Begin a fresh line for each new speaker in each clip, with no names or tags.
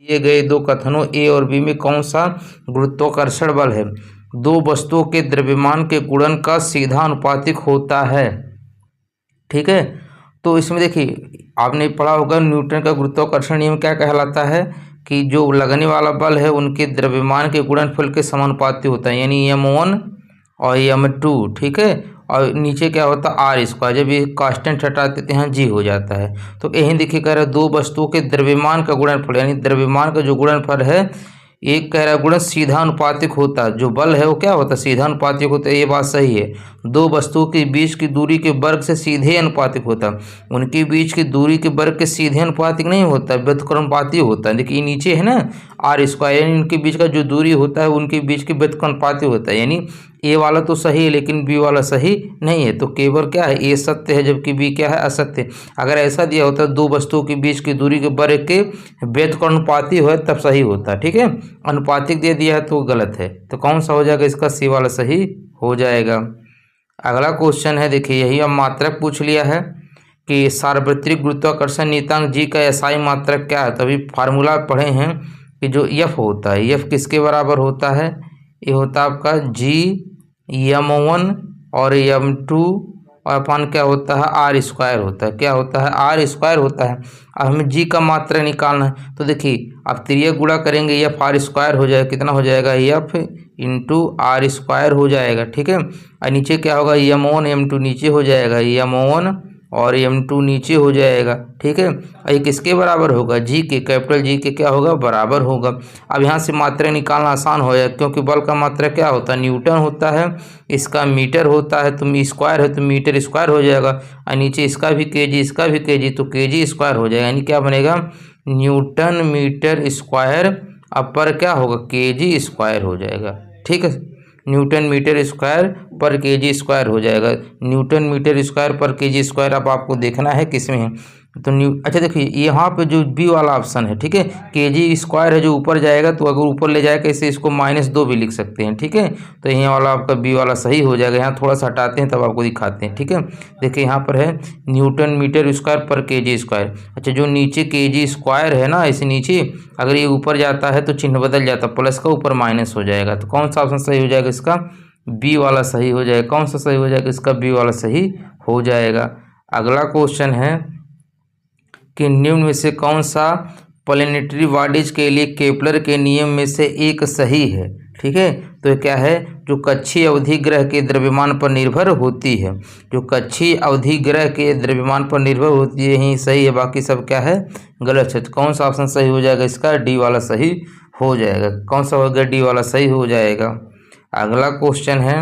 दिए गए दो कथनों ए और बी में कौन सा गुरुत्वाकर्षण बल है? दो वस्तुओं के द्रव्यमान के गुणन का सीधा अनुपातिक होता है। ठीक है, तो इसमें देखिए आपने पढ़ा होगा न्यूटन का गुरुत्वाकर्षण नियम क्या कहलाता है कि जो लगने वाला बल है उनके द्रव्यमान के गुणनफल के समानुपाती होता है, यानी m1 और m2। ठीक है, और नीचे क्या होता है आर स्क्वायर, जब ये कांस्टेंट हटा देते हैं जी हो जाता है। तो यही देखिए कह रहा है दो वस्तुओं के द्रव्यमान का गुणनफल, यानी द्रव्यमान का जो गुणनफल है एक कह रहा है गुणन सीधा अनुपातिक होता है, जो बल है वो क्या होता है सीधा अनुपातिक होता है। ये बात सही है, दो वस्तुओं के बीच की दूरी के वर्ग से सीधे अनुपातिक होता है। उनके बीच की दूरी के वर्ग के सीधे अनुपातिक नहीं होता, व्युत्क्रमानुपाती होता है। देखिए नीचे है ना आर स्क्वायर, यानी उनके बीच का जो दूरी होता है उनके बीच की व्युत्क्रमानुपाती होता है। यानी ए वाला तो सही है लेकिन बी वाला सही नहीं है, तो केवल क्या है ए सत्य है जबकि बी क्या है असत्य। अगर ऐसा दिया होता दो वस्तुओं के बीच की दूरी के वर्ग के व्युत्क्रमानुपाती हो तब सही होता। ठीक है, अनुपातिक दे दिया है तो गलत है, तो कौन सा हो जाएगा इसका सी वाला सही हो जाएगा। अगला क्वेश्चन है, देखिए यही अब मात्रक पूछ लिया है कि सार्वत्रिक गुरुत्वाकर्षण नियतांक जी का एसआई मात्रक क्या है। तो अभी फार्मूला पढ़े हैं कि जो एफ होता है एफ किसके बराबर होता है, ये होता है आपका जी m1 और m2 और अपन क्या होता है आर स्क्वायर होता है, क्या होता है आर स्क्वायर होता है। अब हमें जी का मात्रा निकालना है, तो देखिए आप त्रियक गुणा करेंगे एफ आर स्क्वायर हो जाएगा, कितना हो जाएगा एफ इंटू आर स्क्वायर हो जाएगा। ठीक है, और नीचे क्या होगा m1 m2 नीचे हो जाएगा, m1 और m2 नीचे हो जाएगा। ठीक है, और ये किसके बराबर होगा जी के, कैपिटल जी के क्या होगा बराबर होगा। अब यहाँ से मात्रा निकालना आसान हो जाएगा क्योंकि बल का मात्रा क्या होता है न्यूटन होता है, इसका मीटर होता है, तो स्क्वायर है तो मीटर स्क्वायर हो जाएगा, और नीचे इसका भी केजी इसका भी केजी तो केजी स्क्वायर हो जाएगा। यानी क्या बनेगा न्यूटन मीटर स्क्वायर अपर क्या होगा केजी स्क्वायर हो जाएगा। ठीक है, न्यूटन मीटर स्क्वायर पर केजी स्क्वायर हो जाएगा। न्यूटन मीटर स्क्वायर पर केजी स्क्वायर अब आपको देखना है किसमें है, तो अच्छा देखिए यहाँ पे जो बी वाला ऑप्शन है। ठीक है, केजी स्क्वायर है जो ऊपर जाएगा, तो अगर ऊपर ले जाएगा इसे इसको -2 भी लिख सकते हैं। ठीक है, तो यहाँ वाला आपका बी वाला सही हो जाएगा। यहाँ थोड़ा सा हटाते हैं तब आपको दिखाते हैं। ठीक है, देखिए यहाँ पर है न्यूटन मीटर स्क्वायर पर केजी स्क्वायर। अच्छा जो नीचे केजी स्क्वायर है ना इसे नीचे अगर ये ऊपर जाता है तो चिन्ह बदल जाता है, प्लस का ऊपर माइनस हो जाएगा। तो कौन सा ऑप्शन सही हो जाएगा इसका बी वाला सही हो जाएगा। कौन सा सही हो जाएगा इसका बी वाला सही हो जाएगा। अगला क्वेश्चन है कि निम्न में से कौन सा प्लैनेटरी बॉडीज के लिए केपलर के नियम में से एक सही है। ठीक है, तो ये क्या है जो कक्षीय अवधि ग्रह के द्रव्यमान पर निर्भर होती है, जो कक्षीय अवधि ग्रह के द्रव्यमान पर निर्भर होती है यही सही है, बाकी सब क्या है गलत है। तो कौन सा ऑप्शन सही हो जाएगा इसका डी वाला सही हो जाएगा। कौन सा होगा डी वाला सही हो जाएगा। अगला क्वेश्चन है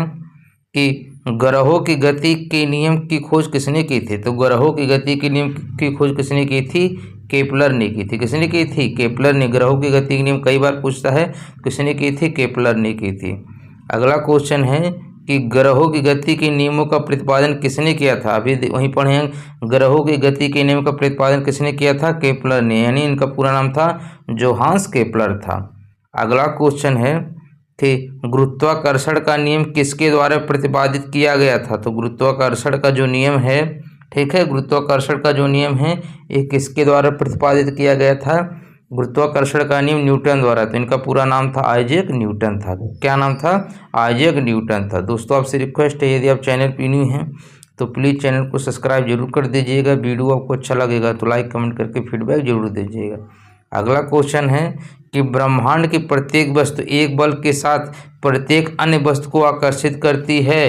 कि ग्रहों की गति के नियम की खोज किसने की थी। तो ग्रहों की गति के नियम की खोज किसने की थी केपलर ने की थी। किसने की थी केपलर ने। ग्रहों की गति के नियम कई बार पूछता है, किसने की थी केपलर ने की थी। अगला क्वेश्चन है कि ग्रहों की गति के नियमों का प्रतिपादन किसने किया था। अभी वहीं पढ़े हैं ग्रहों की गति के नियम का प्रतिपादन किसने किया था केपलर ने, यानी इनका पूरा नाम था जोहान्स केपलर था। अगला क्वेश्चन है कि गुरुत्वाकर्षण का नियम किसके द्वारा प्रतिपादित किया गया था। तो गुरुत्वाकर्षण का जो नियम है, ठीक है, गुरुत्वाकर्षण का जो नियम है ये किसके द्वारा प्रतिपादित किया गया था। गुरुत्वाकर्षण का नियम न्यूटन द्वारा। तो इनका पूरा नाम था आइजैक न्यूटन था। क्या नाम था आइजैक न्यूटन था। दोस्तों आपसे रिक्वेस्ट है यदि आप चैनल पर न्यू हैं तो प्लीज़ चैनल को सब्सक्राइब जरूर कर दीजिएगा। वीडियो आपको अच्छा लगेगा तो लाइक कमेंट करके फीडबैक जरूर दीजिएगा। अगला क्वेश्चन है कि ब्रह्मांड की प्रत्येक वस्तु एक बल के साथ प्रत्येक अन्य वस्तु को आकर्षित करती है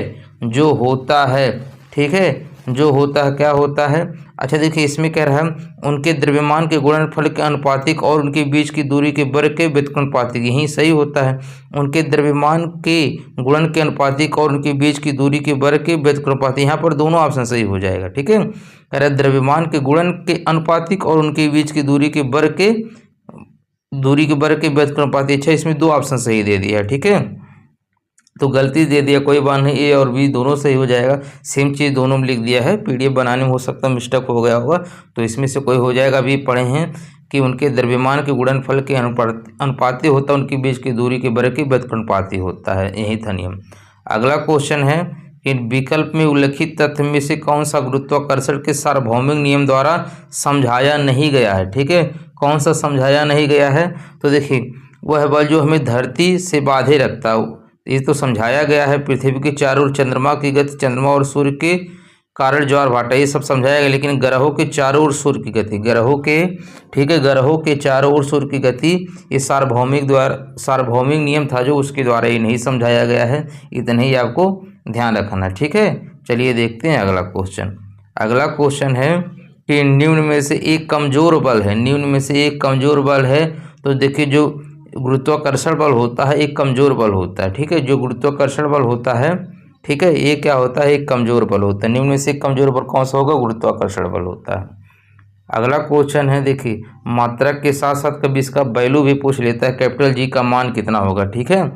जो होता है। ठीक है, जो होता है क्या होता है। अच्छा देखिए इसमें कह रहा है उनके द्रव्यमान के गुणनफल के अनुपातिक और उनके बीच की दूरी के वर्ग के व्युत्क्रमानुपातिक। यही सही होता है, उनके द्रव्यमान के गुणन के अनुपातिक और उनके बीच की दूरी के वर्ग के व्युत्क्रमानुपातिक। यहाँ पर दोनों ऑप्शन सही हो जाएगा। ठीक है, कह रहा है द्रव्यमान के गुणन के अनुपातिक और उनके बीच की दूरी के वर्ग के व्युत्क्रमानुपातिक। अच्छा इसमें दो ऑप्शन सही दे दिया। ठीक है, तो गलती दे दिया कोई बात नहीं, ए और बी दोनों सही हो जाएगा। सेम चीज़ दोनों में लिख दिया है, पीडीएफ बनाने में हो सकता है मिस्टेक हो गया होगा, तो इसमें से कोई हो जाएगा। अभी पढ़े हैं कि उनके द्रव्यमान के गुणनफल के अनुपाती होता है, उनके बीच की दूरी के वर्ग के व्युत्क्रमानुपाती होता है, यही था नियम। अगला क्वेश्चन है कि विकल्प में उल्लिखित तथ्य में से कौन सा गुरुत्वाकर्षण के सार्वभौमिक नियम द्वारा समझाया नहीं गया है। ठीक है, कौन सा समझाया नहीं गया है? तो देखिए वह बल जो हमें धरती से बांधे रखता है, ये तो समझाया गया है। पृथ्वी के चारों ओर चंद्रमा की गति, चंद्रमा और सूर्य के कारण ज्वार भाटा, ये सब समझाया गया। लेकिन ग्रहों के चारों ओर सूर्य की गति, ग्रहों के, ठीक है, ग्रहों के चारों ओर सूर्य की गति, ये सार्वभौमिक नियम था जो उसके द्वारा ये नहीं समझाया गया है। इतना ही आपको ध्यान रखना, ठीक है। चलिए देखते हैं अगला क्वेश्चन। अगला क्वेश्चन है कि निम्न में से एक कमजोर बल है, निम्न में से एक कमजोर बल है। तो देखिए जो गुरुत्वाकर्षण बल होता है एक कमजोर बल होता है, ठीक है। जो गुरुत्वाकर्षण बल होता है, ठीक है, ये क्या होता है? एक कमजोर बल होता है। निम्न में से एक कमजोर बल कौन सा होगा? गुरुत्वाकर्षण बल होता है। अगला क्वेश्चन है, देखिए मात्रक के साथ साथ कभी इसका वैल्यू भी पूछ लेता है, कैपिटल जी का मान कितना होगा, ठीक है।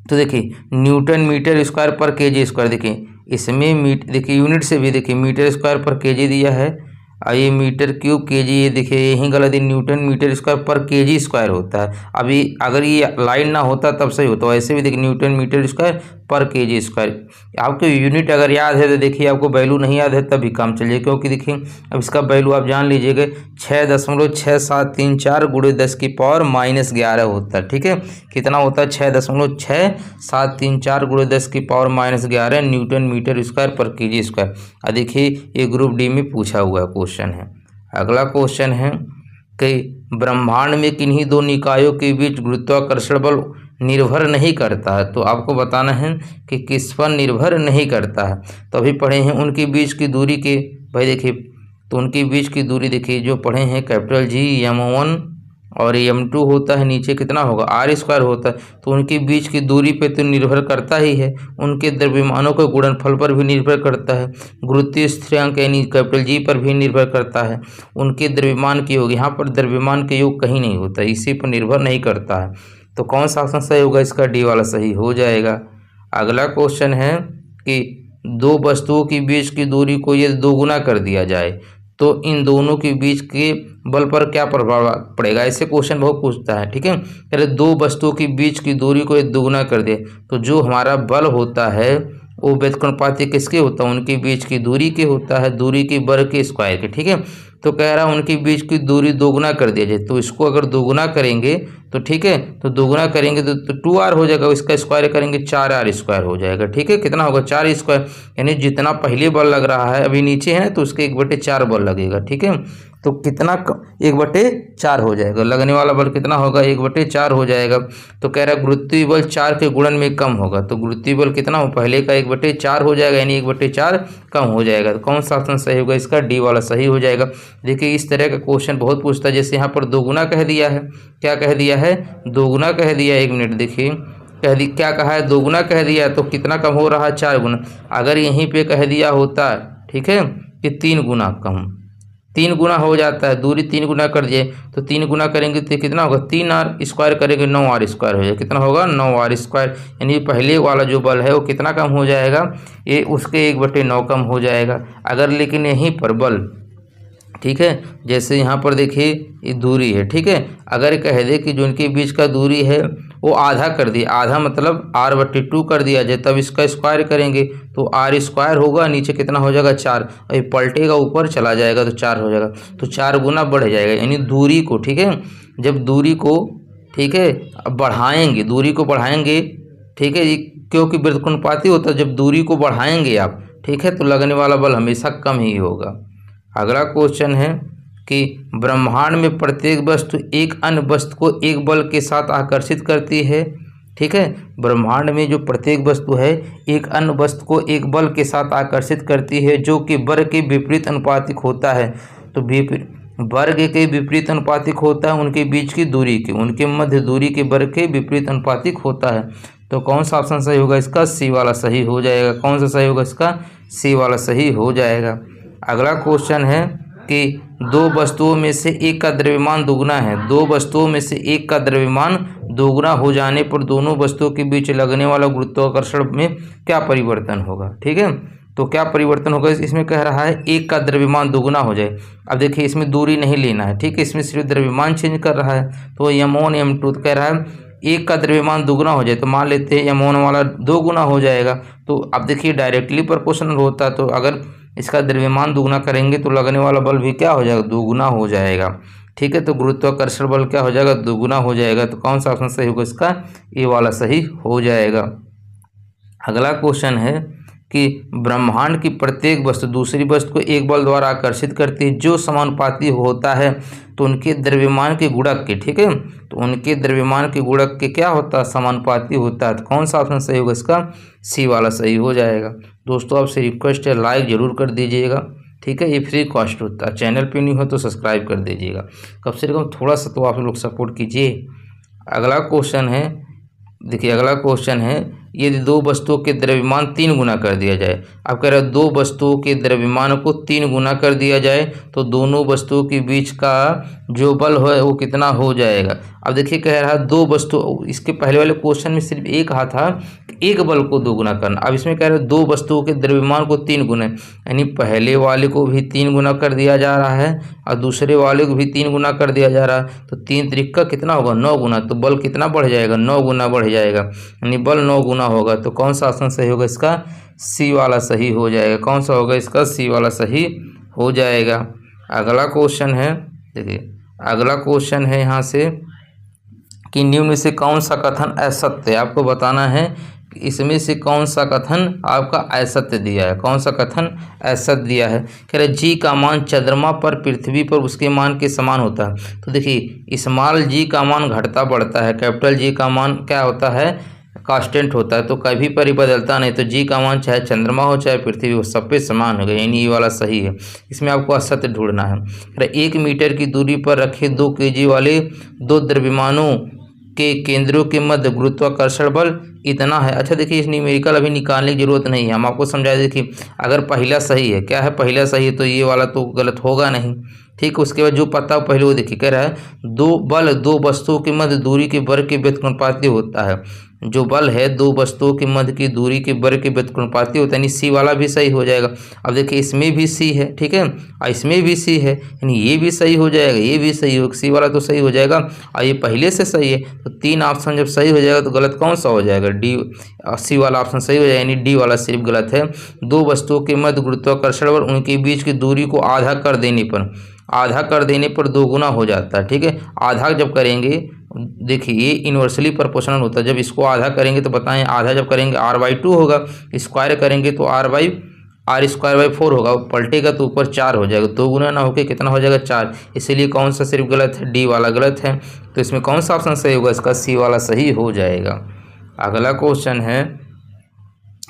तो देखिए न्यूटन मीटर स्क्वायर पर केजी स्क्वायर, देखिए इसमें देखिए यूनिट से भी देखिए मीटर स्क्वायर पर केजी दिया है, और ये मीटर क्यूब केजी, ये देखिए यही गलत है, न्यूटन मीटर स्क्वायर पर केजी स्क्वायर होता है। अभी अगर ये लाइन ना होता तब सही होता, वैसे भी देखिए न्यूटन मीटर स्क्वायर पर केजी स्क्वायर। आपको यूनिट अगर याद है तो देखिए, आपको वैल्यू नहीं याद है तब भी काम चलिए, क्योंकि देखिए अब इसका वैल्यू आप जान लीजिएगा 6.6734 गुणे 10 की पावर -11 होता है, ठीक है। कितना होता है? 6.6734 गुणे 10 की पावर -11 न्यूटन मीटर स्क्वायर पर केजी स्क्वायर। और देखिए ये ग्रुप डी में पूछा हुआ क्वेश्चन है। अगला क्वेश्चन है कि ब्रह्मांड में किन्हीं दो निकायों के बीच गुरुत्वाकर्षण बल निर्भर नहीं करता है। तो आपको बताना है कि किस पर निर्भर नहीं करता है। तो अभी पढ़े हैं उनके बीच की दूरी के, भाई देखिए, तो उनके बीच की दूरी देखिए जो पढ़े हैं, कैपिटल जी m1 और m2 होता है, नीचे कितना होगा? r² होता है। तो उनके बीच की दूरी पे तो निर्भर करता ही है, उनके द्रव्यमानों के गुणनफल पर भी निर्भर करता है, गुरुत्वीय स्थिरांक यानी कैपिटल जी पर भी निर्भर करता है, उनके द्रव्यमान के योग, यहाँ पर द्रव्यमान के योग कहीं नहीं होता, इसी पर निर्भर नहीं करता है। तो कौन सा ऑप्शन सही होगा? इसका डी वाला सही हो जाएगा। अगला क्वेश्चन है कि दो वस्तुओं के बीच की दूरी को यदि दोगुना कर दिया जाए तो इन दोनों के बीच के बल पर क्या प्रभाव पड़ेगा? ऐसे क्वेश्चन बहुत पूछता है, ठीक है। अरे दो वस्तुओं के बीच की दूरी को यदि दोगुना कर दे तो जो हमारा बल होता है वो व्युत्क्रमानुपाती किसके होता है? उनके बीच की दूरी के होता है, दूरी के वर्ग के स्क्वायर के, ठीक है। तो कह रहा है उनके बीच की दूरी दोगुना कर दिया जाए, तो इसको अगर दोगुना करेंगे तो ठीक है, तो दोगुना करेंगे तो 2r हो जाएगा, इसका स्क्वायर करेंगे 4r² हो जाएगा, ठीक है। कितना होगा? 4² यानी जितना पहले बल लग रहा है अभी नीचे है तो उसके 1/4 बल लगेगा, ठीक है। तो कितना 1/4 हो जाएगा, लगने वाला बल कितना होगा? 1/4 हो जाएगा। तो कह रहा है गुरुत्वीय बल 4 के गुणन में कम होगा, तो गुरुत्वीय बल कितना हो? पहले का 1/4 हो जाएगा, यानी 1/4 कम हो जाएगा। तो कौन सा ऑप्शन सही होगा? इसका डी वाला सही हो जाएगा। देखिए इस तरह का क्वेश्चन बहुत पूछता है, जैसे यहाँ पर दोगुना कह दिया है, क्या कह दिया है? दोगुना कह दिया। 1 मिनट देखिए, क्या कहा है? दोगुना कह दिया, तो कितना कम हो रहा है? 4 गुना। अगर यहीं पे कह दिया होता, ठीक है, कि 3 गुना कम, 3 गुना हो जाता है, दूरी 3 गुना कर दिए, तो 3 गुना करेंगे तो कितना होगा? 3r² करेंगे 9r² हो जाएगा, कितना होगा? 9r²। यानी पहले वाला जो बल है वो कितना कम हो जाएगा? ये उसके 1/9 कम हो जाएगा। अगर लेकिन यहीं पर बल, ठीक है, जैसे यहाँ पर देखिए ये दूरी है, ठीक है, अगर कह दे कि जो इनके बीच का दूरी है वो आधा कर दिया, आधा मतलब r/2 कर दिया जाए, तब इसका स्क्वायर करेंगे तो r² होगा, नीचे कितना हो जाएगा? 4, ये पलटेगा ऊपर चला जाएगा तो 4 हो जाएगा, तो 4 गुना बढ़ जाएगा। यानी दूरी को, ठीक है, जब दूरी को, ठीक है, बढ़ाएंगे, दूरी को बढ़ाएंगे, ठीक है, क्योंकि व्युत्क्रमानुपाती होता है, जब दूरी को बढ़ाएंगे आप, ठीक है, तो लगने वाला बल हमेशा कम ही होगा। अगला क्वेश्चन है कि ब्रह्मांड में प्रत्येक वस्तु एक अन्य वस्तु को एक बल के साथ आकर्षित करती है, ठीक है। ब्रह्मांड में जो प्रत्येक वस्तु है एक अन्य वस्तु को एक बल के साथ आकर्षित करती है जो कि वर्ग के विपरीत अनुपातिक होता है। तो वर्ग के विपरीत अनुपातिक होता है उनके बीच की दूरी के, उनके मध्य दूरी के वर्ग के विपरीत अनुपातिक होता है। तो कौन सा ऑप्शन सही होगा? इसका सी वाला सही हो जाएगा। कौन सा सही होगा? इसका सी वाला सही हो जाएगा। अगला क्वेश्चन है कि दो वस्तुओं में से एक का द्रव्यमान दुगना है, दो वस्तुओं में से एक का द्रव्यमान दोगुना हो जाने पर दोनों वस्तुओं के बीच लगने वाला गुरुत्वाकर्षण में क्या परिवर्तन होगा? ठीक है, तो क्या परिवर्तन होगा? इसमें कह रहा है एक का द्रव्यमान दोगुना हो जाए। अब देखिए इसमें दूरी नहीं लेना है, ठीक है, इसमें सिर्फ द्रव्यमान चेंज कर रहा है। तो m1 m2 कह रहा है एक का द्रव्यमान दोगुना हो जाए, तो मान लेते हैं m1 वाला 2 गुना हो जाएगा। तो अब देखिए डायरेक्टली प्रोपोर्शनल होता है, तो अगर इसका द्रव्यमान दोगुना करेंगे तो लगने वाला बल भी क्या हो जाएगा? दोगुना हो जाएगा, ठीक है। तो गुरुत्वाकर्षण बल क्या हो जाएगा, दोगुना हो जाएगा। तो कौन सा ऑप्शन सही होगा इसका, ए वाला सही हो जाएगा। अगला क्वेश्चन है कि ब्रह्मांड की प्रत्येक वस्तु दूसरी वस्तु को एक बल द्वारा आकर्षित करती है जो समानुपाती होता है तो उनके द्रव्यमान के गुणक के, ठीक है, तो उनके द्रव्यमान के गुणक के क्या होता है, समानुपाती होता है। तो कौन सा ऑप्शन सही होगा इसका, सी वाला सही हो जाएगा। दोस्तों आपसे रिक्वेस्ट है लाइक जरूर कर दीजिएगा, ठीक है, ये फ्री कॉस्ट होता है। चैनल पे नहीं हो तो सब्सक्राइब कर दीजिएगा, कम से कम थोड़ा सा तो आप लोग सपोर्ट कीजिए। अगला क्वेश्चन है, देखिए अगला क्वेश्चन है, यदि दो वस्तुओं के द्रव्यमान 3 गुना कर दिया जाए। अब कह रहे हैं दो वस्तुओं के द्रव्यमान को 3 गुना कर दिया जाए तो दोनों वस्तुओं के बीच का जो बल है वो कितना हो जाएगा। अब देखिए कह रहा है दो वस्तु, इसके पहले वाले क्वेश्चन में सिर्फ एक कहा था कि एक बल को 2 गुना करना, अब इसमें कह रहे हैं दो वस्तुओं के द्रव्यमान को 3 गुना, यानी पहले वाले को भी 3 गुना कर दिया जा रहा है और दूसरे वाले को भी 3 गुना कर दिया जा रहा है। तो 3 त्रिक कितना होगा, 9 गुना। तो बल कितना बढ़ जाएगा, 9 गुना बढ़ जाएगा, यानी बल 9 गुना होगा। तो कौन सा ऑप्शन सही होगा इसका, सी वाला सही हो जाएगा। कौन सा होगा इसका, सी वाला सही हो जाएगा। अगला क्वेश्चन है, देखिए अगला क्वेश्चन है यहाँ से कि निम्न में से कौन सा कथन असत्य है। आपको बताना है कि इसमें से कौन सा कथन आपका असत्य दिया है, कौन सा कथन असत्य दिया है। कह रहे जी का मान चंद्रमा पर पृथ्वी पर उसके मान के समान होता है। तो देखिए स्मॉल जी का मान घटता बढ़ता है, कैपिटल जी का मान क्या होता है, कांस्टेंट होता है, तो कभी पर ही बदलता नहीं। तो जी का मान चाहे चंद्रमा हो चाहे पृथ्वी हो सब पे समान होगा, यानी ये वाला सही है। इसमें आपको असत्य ढूंढना है। 1 मीटर की दूरी पर रखे 2 kg वाले दो द्रव्यमानों के केंद्रों के मध्य गुरुत्वाकर्षण बल इतना है। अच्छा देखिए इस न्यूमेरिकल अभी निकालने की जरूरत नहीं है, हम आपको समझा दें। देखिए अगर पहला सही है, क्या है पहला सही है, तो ये वाला तो गलत होगा नहीं, ठीक। उसके बाद जो पता हो पहले वो देखिए, कह रहा है दो वस्तुओं के मध्य दूरी के वर्ग के व्युत्क्रमानुपाती होता है। जो बल है दो वस्तुओं के मध्य की दूरी के वर्ग के व्युत्क्रमानुपाती होता है, यानी सी वाला भी सही हो जाएगा। अब देखिए इसमें भी सी है, ठीक है, और इसमें भी सी है, यानी ये भी सही हो जाएगा, ये भी सही हो, सी वाला तो सही हो जाएगा और ये पहले से सही है। तो 3 ऑप्शन जब सही हो जाएगा तो गलत कौन सा हो जाएगा, डी, सी वाला ऑप्शन सही हो जाएगा, यानी डी वाला सिर्फ गलत है। दो वस्तुओं के मध्य गुरुत्वाकर्षण बल उनके बीच की दूरी को आधा कर देने पर 2 गुना हो जाता है, ठीक है। आधा जब करेंगे, देखिए ये इन्वर्सली प्रोपोर्शनल होता है, जब इसको आधा करेंगे तो बताएं, आधा जब करेंगे r/2 होगा, स्क्वायर करेंगे तो r/4 होगा, पलटेगा तो ऊपर 4 हो जाएगा, 2 गुना ना होकर कितना हो जाएगा 4। इसीलिए कौन सा सिर्फ गलत है, डी वाला गलत है। तो इसमें कौन सा ऑप्शन सही होगा, इसका सी वाला सही हो जाएगा। अगला क्वेश्चन है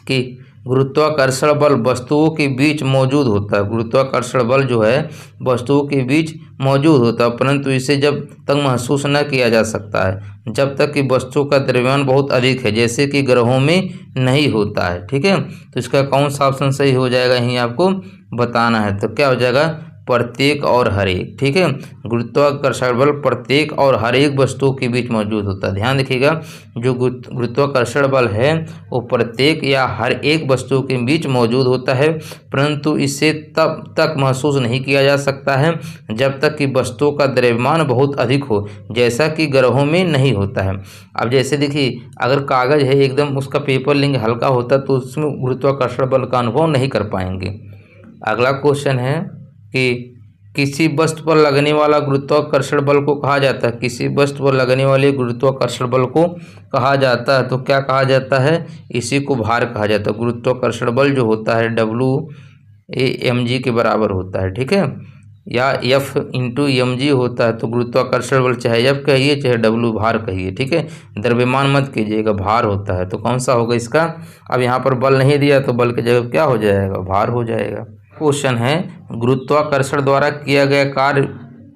कि गुरुत्वाकर्षण बल वस्तुओं के बीच मौजूद होता है। गुरुत्वाकर्षण बल जो है वस्तुओं के बीच मौजूद होता है, परंतु इसे जब तक महसूस न किया जा सकता है जब तक कि वस्तु का द्रव्यमान बहुत अधिक है, जैसे कि ग्रहों में नहीं होता है, ठीक है। तो इसका कौन सा ऑप्शन सही हो जाएगा, यही आपको बताना है। तो क्या हो जाएगा, प्रत्येक और हर एक, ठीक है। गुरुत्वाकर्षण बल प्रत्येक और हर एक वस्तुओं के बीच मौजूद होता है। ध्यान रखिएगा, जो गुरुत्वाकर्षण बल है वो प्रत्येक या हर एक वस्तु के बीच मौजूद होता है, परंतु इसे तब तक महसूस नहीं किया जा सकता है जब तक कि वस्तुओं का द्रव्यमान बहुत अधिक हो, जैसा कि ग्रहों में नहीं होता है। अब जैसे देखिए अगर कागज़ है एकदम उसका पेपर लेंगे हल्का होता तो उसमें गुरुत्वाकर्षण बल का अनुभव नहीं कर पाएंगे। अगला क्वेश्चन है कि किसी वस्तु पर लगने वाला गुरुत्वाकर्षण बल को कहा जाता है, किसी वस्तु पर लगने वाले गुरुत्वाकर्षण बल को कहा जाता है, तो क्या कहा जाता है, इसी को भार कहा जाता है। गुरुत्वाकर्षण बल जो होता है WAmg के बराबर होता है, ठीक है, या F × mg होता है। तो गुरुत्वाकर्षण बल चाहे F कहिए चाहे W भार कहिए, ठीक है, द्रव्यमान मत कीजिएगा, भार होता है। तो कौन सा होगा इसका, अब यहाँ पर बल नहीं दिया तो बल की जगह क्या हो जाएगा, भार हो जाएगा। क्वेश्चन है गुरुत्वाकर्षण द्वारा किया गया कार्य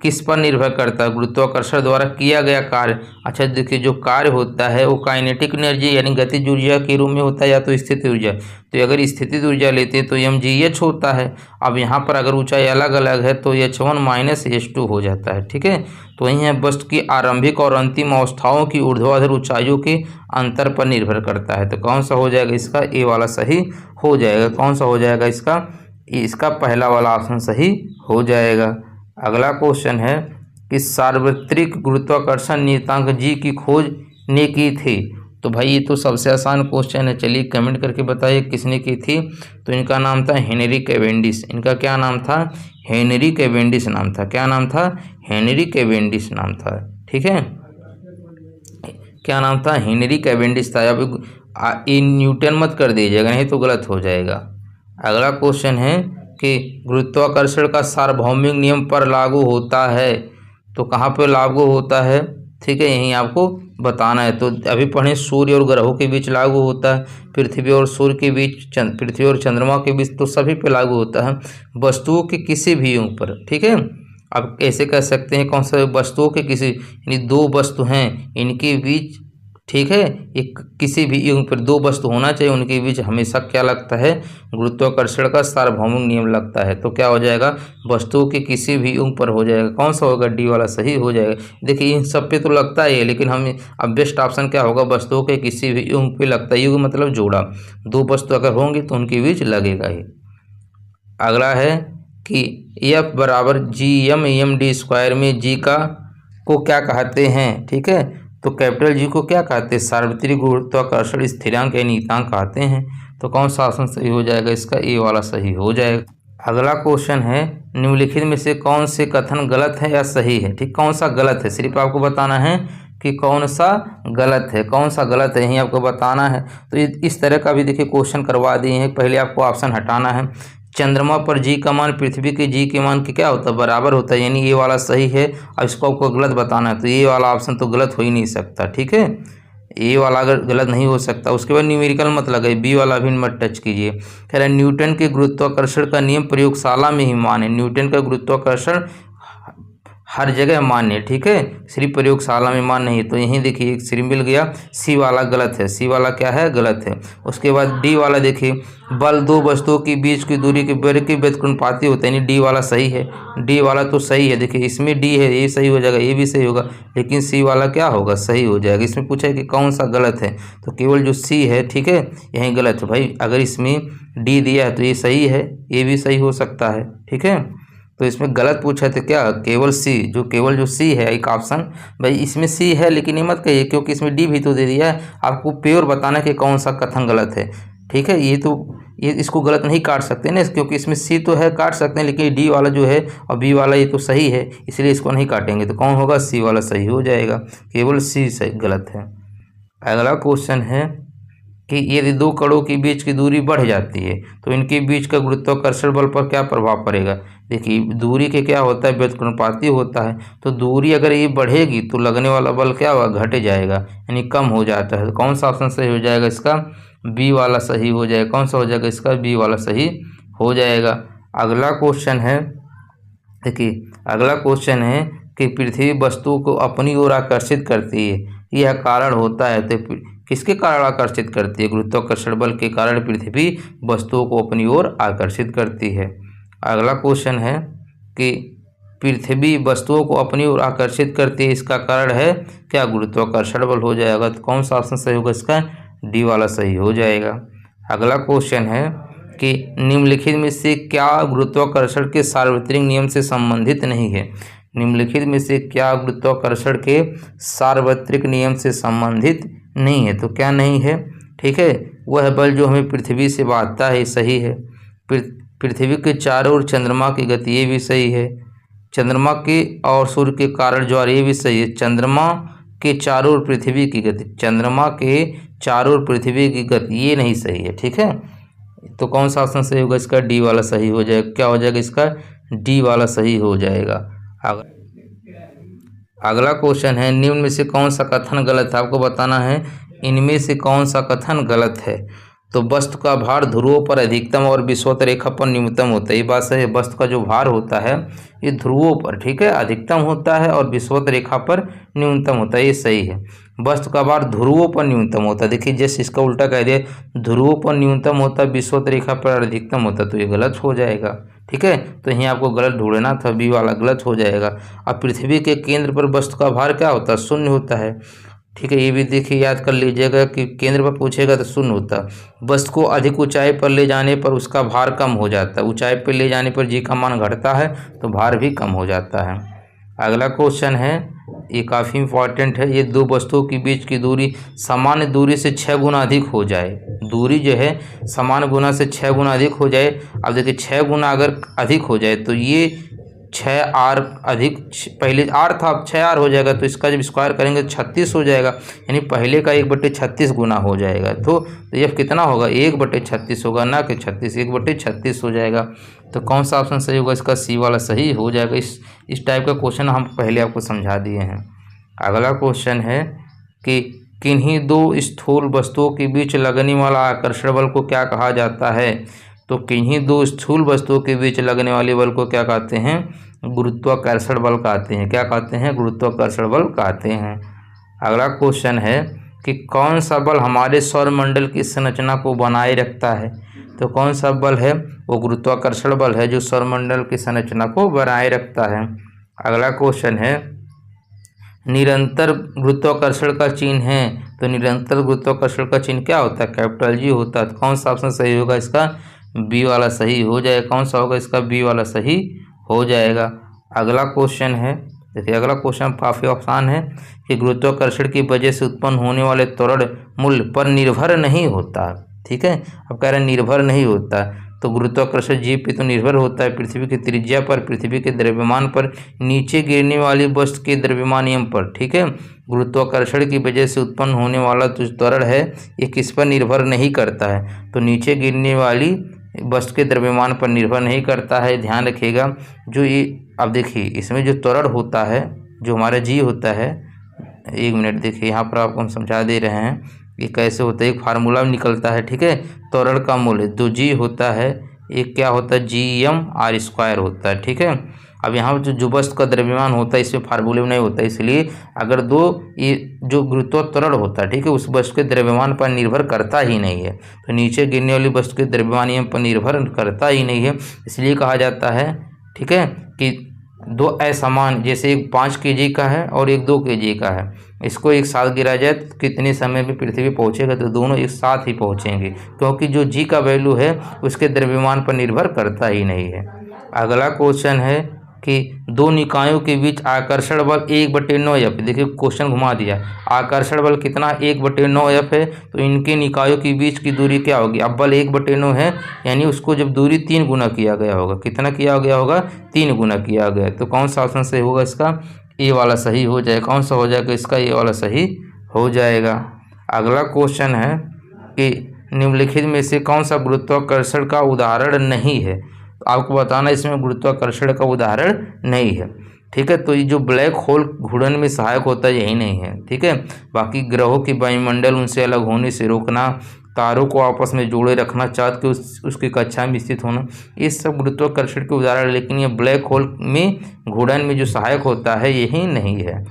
किस पर निर्भर करता है। गुरुत्वाकर्षण द्वारा किया गया कार्य, अच्छा देखिए जो कार्य होता है वो काइनेटिक एनर्जी यानी गतिज ऊर्जा के रूप में होता है या तो स्थितिज ऊर्जा। तो अगर स्थितिज ऊर्जा लेते हैं तो mgh होता है। अब यहाँ पर अगर ऊंचाई अलग अलग है तो h1 - h2 हो जाता है, ठीक है। तो वहीं है वस्तु की आरंभिक और अंतिम अवस्थाओं की ऊर्ध्वाधर ऊंचाइयों के अंतर पर निर्भर करता है। तो कौन सा हो जाएगा इसका, ए वाला सही हो जाएगा। कौन सा हो जाएगा इसका पहला वाला ऑप्शन सही हो जाएगा। अगला क्वेश्चन है कि सार्वत्रिक गुरुत्वाकर्षण नियतांक जी की खोज ने की थी, तो भाई ये तो सबसे आसान क्वेश्चन है। चलिए कमेंट करके बताइए किसने की थी। तो इनका नाम था हेनरी कैवेंडिश। इनका क्या नाम था? हेनरी कैवेंडिश नाम था। क्या नाम था? हेनरी कैवेंडिश नाम था। ठीक है, क्या नाम था? हेनरी कैवेंडिश था। अब ये न्यूटन मत कर दीजिएगा, नहीं तो गलत हो जाएगा। अगला क्वेश्चन है कि गुरुत्वाकर्षण का सार्वभौमिक नियम पर लागू होता है। तो कहाँ पर लागू होता है? ठीक है, यहीं आपको बताना है। तो अभी पढ़ें, सूर्य और ग्रहों के बीच लागू होता है, पृथ्वी और सूर्य के बीच, पृथ्वी और चंद्रमा के बीच, तो सभी पे लागू होता है। वस्तुओं के किसी भी युग पर, ठीक है, आप ऐसे कह सकते हैं कौन सा? वस्तुओं के किसी, यानी दो वस्तु हैं इनके बीच, ठीक है, एक किसी भी युग पर दो वस्तु होना चाहिए, उनके बीच हमेशा क्या लगता है? गुरुत्वाकर्षण का सार्वभौमिक नियम लगता है। तो क्या हो जाएगा? वस्तुओं के किसी भी युग पर हो जाएगा। कौन सा होगा? डी वाला सही हो जाएगा। देखिए इन सब पे तो लगता ही है, लेकिन हम अब बेस्ट ऑप्शन क्या होगा? वस्तुओं के किसी भी युग पे लगता है। युग मतलब जोड़ा, दो वस्तु अगर होंगी तो उनके बीच लगेगा ही। अगला है कि F बराबर GM/EM/d² में जी का को क्या कहते हैं? ठीक है, तो कैपिटल जी को क्या कहते हैं? सार्वत्रिक गुरुत्वाकर्षण स्थिरांक या नियतांक कहते हैं। तो कौन सा ऑप्शन सही हो जाएगा? इसका ए वाला सही हो जाएगा। अगला क्वेश्चन है, निम्नलिखित में से कौन से कथन गलत है या सही है? ठीक, कौन सा गलत है, सिर्फ आपको बताना है कि कौन सा गलत है, कौन सा गलत है, यही आपको बताना है। तो इस तरह का भी देखिए क्वेश्चन करवा दिए हैं। पहले आपको ऑप्शन हटाना है। चंद्रमा पर जी का मान पृथ्वी के जी के मान के क्या होता है? बराबर होता है, यानी ये वाला सही है। अब इसको आपको गलत बताना है, तो ये वाला ऑप्शन तो गलत हो ही नहीं सकता। ठीक है, ये वाला अगर गलत नहीं हो सकता। उसके बाद न्यूमेरिकल मत लगाइए, बी वाला भी मत टच कीजिए। कह रहा है न्यूटन के गुरुत्वाकर्षण का नियम प्रयोगशाला में ही मान्य। न्यूटन का गुरुत्वाकर्षण हर जगह मान्य है, ठीक है, सिर्फ प्रयोगशाला में मान्य नहीं है। तो यहीं देखिए एक सिर्फ मिल गया, सी वाला गलत है। सी वाला क्या है? गलत है। उसके बाद डी वाला देखिए, बल दो वस्तुओं के बीच की दूरी के बल के व्युत्क्रमानुपाती होता है, यानी डी वाला सही है। डी वाला तो सही है, देखिए इसमें डी है, ये सही हो जाएगा, ये भी सही होगा, लेकिन सी वाला क्या होगा? सही हो जाएगा। इसमें पूछा है कि कौन सा गलत है, तो केवल जो सी है, ठीक है, यही गलत है। भाई अगर इसमें डी दिया है तो ये सही है, ये भी सही हो सकता है, ठीक है। तो इसमें गलत पूछा है तो क्या? केवल सी, केवल जो सी है एक ऑप्शन, भाई इसमें सी है, लेकिन ये मत कहिए क्योंकि इसमें डी भी तो दे दिया है। आपको प्योर बताना कि कौन सा कथन गलत है, ठीक है। ये इसको गलत नहीं काट सकते ना, क्योंकि इसमें सी तो है, काट सकते हैं, लेकिन डी वाला जो है और बी वाला ये तो सही है, इसलिए इसको नहीं काटेंगे। तो कौन होगा? सी वाला सही हो जाएगा, केवल सी सही गलत है। अगला क्वेश्चन है कि यदि दो कणों के बीच की दूरी बढ़ जाती है तो इनके बीच का गुरुत्वाकर्षण बल पर क्या प्रभाव पड़ेगा? देखिए दूरी के क्या होता है? व्युत्क्रमानुपाती होता है। तो दूरी अगर ये बढ़ेगी तो लगने वाला बल क्या होगा? घट जाएगा, यानी कम हो जाता है। तो कौन सा ऑप्शन सही हो जाएगा? इसका बी वाला सही हो जाएगा। कौन सा हो जाएगा? इसका बी वाला सही हो जाएगा। अगला क्वेश्चन है, देखिए अगला क्वेश्चन है कि पृथ्वी वस्तुओं को अपनी ओर आकर्षित करती है, यह कारण होता है। तो किसके कारण आकर्षित करती है? गुरुत्वाकर्षण बल के कारण पृथ्वी वस्तुओं को अपनी ओर आकर्षित करती है। अगला क्वेश्चन है कि पृथ्वी वस्तुओं को अपनी ओर आकर्षित करती है, इसका कारण है क्या? गुरुत्वाकर्षण बल हो जाएगा। तो कौन सा ऑप्शन सही होगा? इसका डी वाला सही हो जाएगा। अगला क्वेश्चन है कि निम्नलिखित में से क्या गुरुत्वाकर्षण के सार्वत्रिक नियम से संबंधित नहीं है? निम्नलिखित में से क्या गुरुत्वाकर्षण के सार्वत्रिक नियम से संबंधित नहीं है? तो क्या नहीं है? ठीक है, वह बल जो हमें पृथ्वी से बांधता है, सही है। पृथ्वी के चारों ओर चंद्रमा की गति, ये भी सही है। चंद्रमा के और सूर्य के कारण ज्वार, ये भी सही है। चंद्रमा के चारों ओर पृथ्वी की गति, चंद्रमा के चारों ओर पृथ्वी की गति, ये नहीं सही है, ठीक है। तो कौन सा ऑप्शन सही होगा? इसका डी वाला सही हो जाएगा। क्या हो जाएगा? इसका डी वाला सही हो जाएगा। अगला क्वेश्चन है, निम्न में से कौन सा कथन गलत है? आपको बताना है इनमें से कौन सा कथन गलत है। तो वस्तु का भार ध्रुवों पर अधिकतम और विषुवत रेखा पर न्यूनतम होता है, ये बात सही है। वस्तु का जो भार होता है ये ध्रुवों पर, ठीक है, अधिकतम होता है और विषुवत रेखा पर न्यूनतम होता है, ये सही है। वस्तु का भार ध्रुवों पर न्यूनतम होता है, देखिए जैसे इसका उल्टा कह दिया, ध्रुवों पर न्यूनतम होता है, विषुवत रेखा पर अधिकतम होता है, तो ये गलत हो जाएगा, ठीक है। तो यहीं आपको गलत ढूंढना था, बी वाला गलत हो जाएगा। अब पृथ्वी के केंद्र पर वस्तु का भार क्या होता है? शून्य होता है, ठीक है। ये भी देखिए याद कर लीजिएगा कि केंद्र पर पूछेगा तो शून्य होता है। वस्तु को अधिक ऊंचाई पर ले जाने पर उसका भार कम हो जाता है, ऊंचाई पर ले जाने पर जी का मान घटता है तो भार भी कम हो जाता है। अगला क्वेश्चन है, ये काफ़ी इंपॉर्टेंट है, ये दो वस्तुओं के बीच की दूरी सामान्य दूरी से 6 गुना अधिक हो जाए। दूरी जो है सामान्य गुना से 6 गुना अधिक हो जाए। अब देखिए 6 गुना अगर अधिक हो जाए तो ये 6r अधिक, पहले r था अब 6r हो जाएगा, तो इसका जब स्क्वायर करेंगे 36 हो जाएगा, यानी पहले का 1/36 गुना हो जाएगा। तो ये कितना होगा, 1/36 होगा, ना कि 36, 1/36 हो जाएगा। तो कौन सा ऑप्शन सही होगा, इसका सी वाला सही हो जाएगा। इस टाइप का क्वेश्चन हम पहले आपको समझा दिए हैं। अगला क्वेश्चन है कि किन्हीं दो स्थूल वस्तुओं के बीच लगने वाला आकर्षण बल को क्या कहा जाता है। तो किन्हीं दो स्थूल वस्तुओं के बीच लगने वाले बल को क्या कहते हैं, गुरुत्वाकर्षण बल कहते हैं। क्या कहते हैं, गुरुत्वाकर्षण बल कहते हैं। अगला क्वेश्चन है कि कौन सा बल हमारे सौरमंडल की संरचना को बनाए रखता है। तो कौन सा बल है, वो गुरुत्वाकर्षण बल है जो सौरमंडल की संरचना को बनाए रखता है। अगला क्वेश्चन है, निरंतर गुरुत्वाकर्षण का चिन्ह है। तो निरंतर गुरुत्वाकर्षण का चिन्ह क्या होता है, कैपिटल जी होता है। तो कौन सा ऑप्शन सही होगा, इसका बी वाला सही हो जाएगा। कौन सा होगा, इसका बी वाला सही हो जाएगा। अगला क्वेश्चन है, देखिए अगला क्वेश्चन काफ़ी आसान है कि गुरुत्वाकर्षण की वजह से उत्पन्न होने वाले त्वरण मूल्य पर निर्भर नहीं होता। ठीक है, अब कह रहे हैं निर्भर नहीं होता, तो गुरुत्वाकर्षण जीव पे तो निर्भर होता है पृथ्वी की त्रिज्या पर, पृथ्वी के द्रव्यमान पर, नीचे गिरने वाली वस्तु के द्रव्यमान पर। ठीक है, गुरुत्वाकर्षण की वजह से उत्पन्न होने वाला जो त्वरण है ये किस पर निर्भर नहीं करता है, तो नीचे गिरने वाली वस्तु के द्रव्यमान पर निर्भर नहीं करता है। ध्यान रखिएगा, जो ये अब देखिए इसमें जो त्वरण होता है, जो हमारा जी होता है, एक मिनट देखिए यहाँ पर आपको हम समझा दे रहे हैं ये कैसे होता है। एक फार्मूला निकलता है, ठीक है, त्वरण का मूल्य जो जी होता है एक क्या होता है, Gm(r²) होता है। ठीक है, अब यहाँ पर जो वस्तु का द्रव्यमान होता है इसमें फार्मूले में नहीं होता, इसलिए अगर दो ये जो गुरुत्वाकर्षण होता है, ठीक है, उस वस्तु के द्रव्यमान पर निर्भर करता ही नहीं है, तो नीचे गिरने वाली वस्तु के द्रव्यमान पर निर्भर करता ही नहीं है, इसलिए कहा जाता है, ठीक है, कि दो असमान, जैसे एक 5 kg का है और एक 2 kg का है, इसको एक साथ गिरा जाए तो कितने समय में पृथ्वी पहुंचेगा, तो दोनों एक साथ ही पहुंचेंगे, क्योंकि जो जी का वैल्यू है उसके द्रव्यमान पर निर्भर करता ही नहीं है। अगला क्वेश्चन है कि दो निकायों के बीच आकर्षण बल 1/9F। देखिए क्वेश्चन घुमा दिया, आकर्षण बल कितना 1/9F है, तो इनके निकायों के बीच की दूरी क्या होगी। अब बल 1/9 है, यानी उसको जब दूरी 3 गुना किया गया होगा, कितना किया गया होगा, 3 गुना किया गया। तो कौन सा ऑप्शन सही होगा, इसका ए वाला सही हो जाएगा। कौन सा हो जाएगा, इसका ए वाला सही हो जाएगा। अगला क्वेश्चन है कि निम्नलिखित में से कौन सा गुरुत्वाकर्षण का उदाहरण नहीं है। आपको बताना इसमें गुरुत्वाकर्षण का उदाहरण नहीं है। ठीक है, तो ये जो ब्लैक होल घूर्णन में सहायक होता है यही नहीं है। ठीक है, बाकी ग्रहों की वायुमंडल उनसे अलग होने से रोकना, तारों को आपस में जोड़े रखना, चाँद के उसकी कक्षा में स्थित होना, ये सब गुरुत्वाकर्षण के उदाहरण, लेकिन ये ब्लैक होल में घूर्णन में जो सहायक होता है यही नहीं है।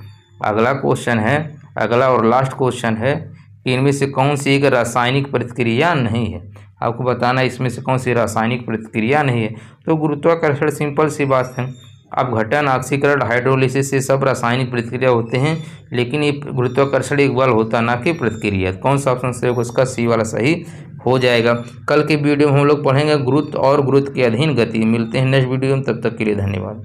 अगला क्वेश्चन है, अगला और लास्ट क्वेश्चन है कि इनमें से कौन सी एक रासायनिक प्रतिक्रिया नहीं है। आपको बताना इसमें से कौन सी रासायनिक प्रतिक्रिया नहीं है। तो गुरुत्वाकर्षण सिंपल सी बात है, अपघटन, ऑक्सीकरण, हाइड्रोलिसिस, ये सब रासायनिक प्रतिक्रिया होते हैं, लेकिन ये गुरुत्वाकर्षण एक बल होता है, ना कि प्रतिक्रिया। कौन सा ऑप्शन सही होगा, उसका सी वाला सही हो जाएगा। कल के वीडियो में हम लोग पढ़ेंगे गुरुत्व और गुरुत्व के अधीन गति। मिलते हैं नेक्स्ट वीडियो में, तब तक के लिए धन्यवाद।